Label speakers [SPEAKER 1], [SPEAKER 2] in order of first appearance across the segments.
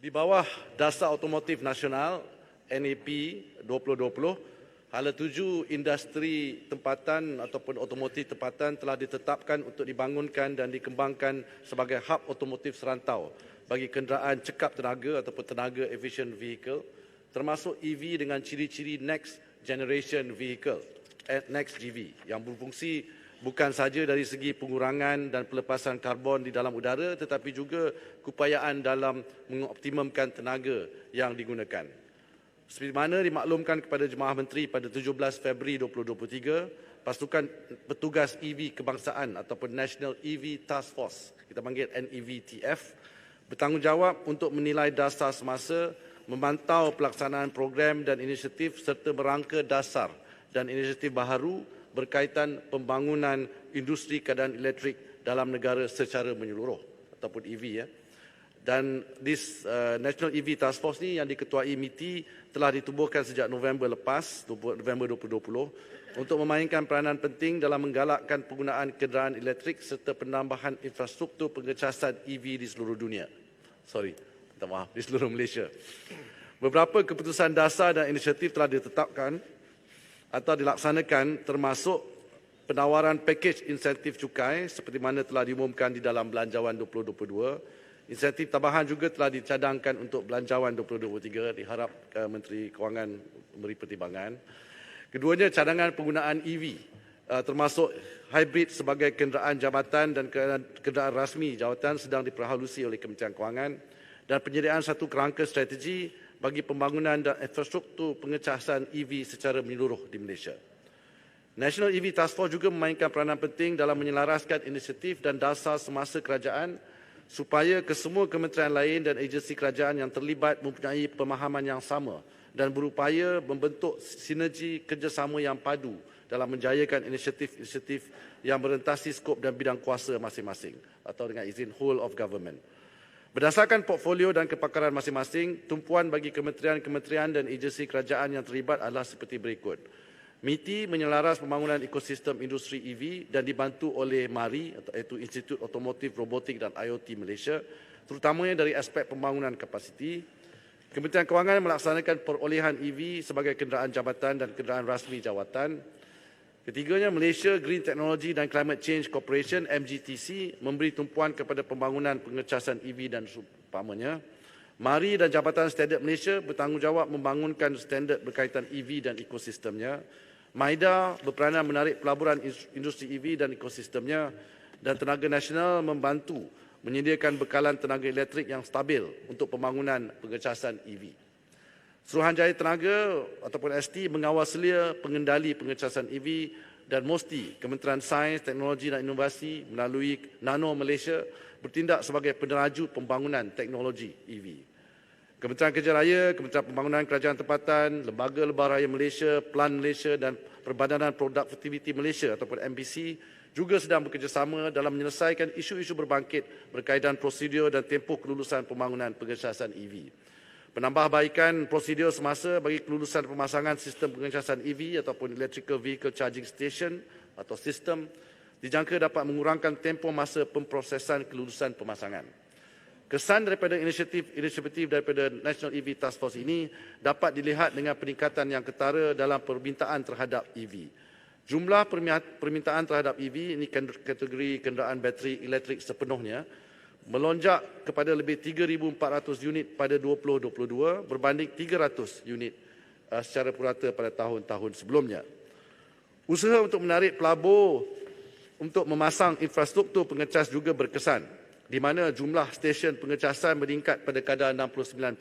[SPEAKER 1] Di bawah Dasar Automotif Nasional NAP 2020, hala 7 industri tempatan ataupun otomotif tempatan telah ditetapkan untuk dibangunkan dan dikembangkan sebagai hub otomotif serantau bagi kenderaan cekap tenaga ataupun tenaga efficient vehicle, termasuk EV dengan ciri-ciri Next Generation Vehicle, Next GV, yang berfungsi bukan sahaja dari segi pengurangan dan pelepasan karbon di dalam udara tetapi juga keupayaan dalam mengoptimumkan tenaga yang digunakan. Seperti mana dimaklumkan kepada Jemaah Menteri pada 17 Februari 2023, pasukan petugas EV kebangsaan ataupun National EV Task Force, kita panggil NEVTF, bertanggungjawab untuk menilai dasar semasa, memantau pelaksanaan program dan inisiatif serta merangka dasar dan inisiatif baharu berkaitan pembangunan industri keadaan elektrik dalam negara secara menyeluruh ataupun EV. Dan this National EV Task Force ni yang diketuai MITI telah ditubuhkan sejak November lepas, November 2020, untuk memainkan peranan penting dalam menggalakkan penggunaan kenderaan elektrik serta penambahan infrastruktur pengecasan EV di seluruh dunia. Di seluruh Malaysia. Beberapa keputusan dasar dan inisiatif telah ditetapkan atau dilaksanakan, termasuk penawaran pakej insentif cukai seperti mana telah diumumkan di dalam Belanjawan 2022. Insentif tambahan juga telah dicadangkan untuk Belanjawan 2023, diharap Menteri Kewangan memberi pertimbangan. Keduanya, cadangan penggunaan EV termasuk hybrid sebagai kenderaan jabatan dan kenderaan rasmi jawatan sedang diperhalusi oleh Kementerian Kewangan, dan penyediaan satu kerangka strategi bagi pembangunan dan infrastruktur pengecasan EV secara menyeluruh di Malaysia. National EV Task Force juga memainkan peranan penting dalam menyelaraskan inisiatif dan dasar semasa kerajaan supaya kesemua kementerian lain dan agensi kerajaan yang terlibat mempunyai pemahaman yang sama dan berupaya membentuk sinergi kerjasama yang padu dalam menjayakan inisiatif-inisiatif yang merentasi skop dan bidang kuasa masing-masing atau dengan izin whole of government. Berdasarkan portfolio dan kepakaran masing-masing, tumpuan bagi kementerian-kementerian dan agensi kerajaan yang terlibat adalah seperti berikut. MITI menyelaras pembangunan ekosistem industri EV dan dibantu oleh MARI, iaitu Institut Otomotif, Robotik dan IoT Malaysia, terutamanya dari aspek pembangunan kapasiti. Kementerian Kewangan melaksanakan perolehan EV sebagai kenderaan jabatan dan kenderaan rasmi jawatan. Ketiganya, Malaysia Green Technology dan Climate Change Corporation MGTC memberi tumpuan kepada pembangunan pengecasan EV dan seumpamanya. MARI dan Jabatan Standard Malaysia bertanggungjawab membangunkan standard berkaitan EV dan ekosistemnya. MAIDA berperanan menarik pelaburan industri EV dan ekosistemnya, dan Tenaga Nasional membantu menyediakan bekalan tenaga elektrik yang stabil untuk pembangunan pengecasan EV. Suruhanjaya Tenaga ataupun ST mengawal selia pengendali pengecasan EV, dan MOSTI, Kementerian Sains, Teknologi dan Inovasi melalui Nano Malaysia bertindak sebagai peneraju pembangunan teknologi EV. Kementerian Kerja Raya, Kementerian Pembangunan Kerajaan Tempatan, Lembaga Lebar Raya Malaysia, Plan Malaysia dan Perbadanan Productivity Malaysia ataupun MPC juga sedang bekerjasama dalam menyelesaikan isu-isu berbangkit berkaitan prosedur dan tempoh kelulusan pembangunan pengecasan EV. Penambahbaikan prosedur semasa bagi kelulusan pemasangan sistem pengecasan EV ataupun Electrical Vehicle Charging Station atau sistem dijangka dapat mengurangkan tempoh masa pemprosesan kelulusan pemasangan. Kesan daripada inisiatif daripada National EV Task Force ini dapat dilihat dengan peningkatan yang ketara dalam permintaan terhadap EV. Jumlah permintaan terhadap EV, ini kategori kenderaan bateri elektrik sepenuhnya, melonjak kepada lebih 3,400 unit pada 2022 berbanding 300 unit secara purata pada tahun-tahun sebelumnya. Usaha untuk menarik pelabur untuk memasang infrastruktur pengecas juga berkesan, di mana jumlah stesen pengecasan meningkat pada kadar 69%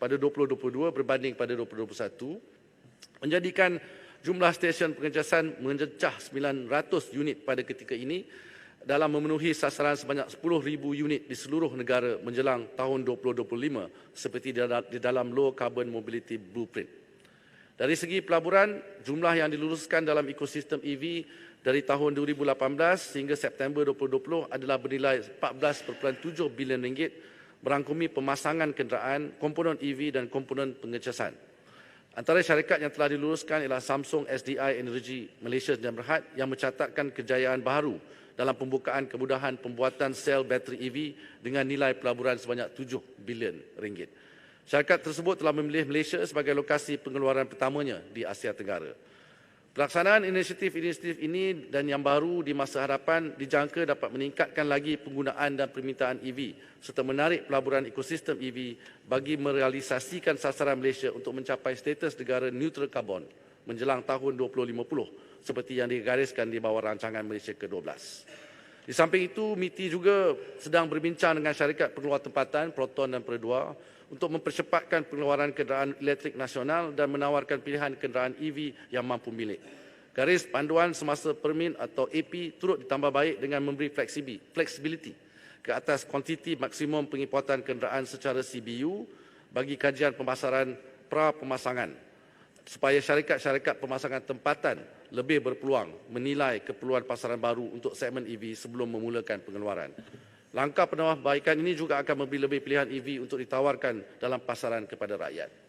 [SPEAKER 1] pada 2022 berbanding pada 2021, menjadikan jumlah stesen pengecasan mencecah 900 unit pada ketika ini dalam memenuhi sasaran sebanyak 10,000 unit di seluruh negara menjelang tahun 2025 seperti di dalam Low Carbon Mobility Blueprint. Dari segi pelaburan, jumlah yang diluluskan dalam ekosistem EV dari tahun 2018 hingga September 2020 adalah bernilai 14.7 bilion ringgit, merangkumi pemasangan kenderaan, komponen EV dan komponen pengecasan. Antara syarikat yang telah diluluskan ialah Samsung SDI Energy Malaysia dan Berhad yang mencatatkan kejayaan baru dalam pembukaan kemudahan pembuatan sel bateri EV dengan nilai pelaburan sebanyak 7 bilion ringgit. Syarikat tersebut telah memilih Malaysia sebagai lokasi pengeluaran pertamanya di Asia Tenggara. Pelaksanaan inisiatif-inisiatif ini dan yang baru di masa hadapan dijangka dapat meningkatkan lagi penggunaan dan permintaan EV serta menarik pelaburan ekosistem EV bagi merealisasikan sasaran Malaysia untuk mencapai status negara neutral karbon menjelang tahun 2050 seperti yang digariskan di bawah rancangan Malaysia ke-12. Di samping itu, MITI juga sedang berbincang dengan syarikat pengeluar tempatan Proton dan Perodua untuk mempercepatkan pengeluaran kenderaan elektrik nasional dan menawarkan pilihan kenderaan EV yang mampu milik. Garis panduan semasa permin atau AP turut ditambah baik dengan memberi fleksibiliti ke atas kuantiti maksimum pengimportan kenderaan secara CBU bagi kajian pemasaran pra-pemasangan supaya syarikat-syarikat pemasangan tempatan lebih berpeluang menilai keperluan pasaran baru untuk segmen EV sebelum memulakan pengeluaran. Langkah penambahbaikan ini juga akan memberi lebih pilihan EV untuk ditawarkan dalam pasaran kepada rakyat.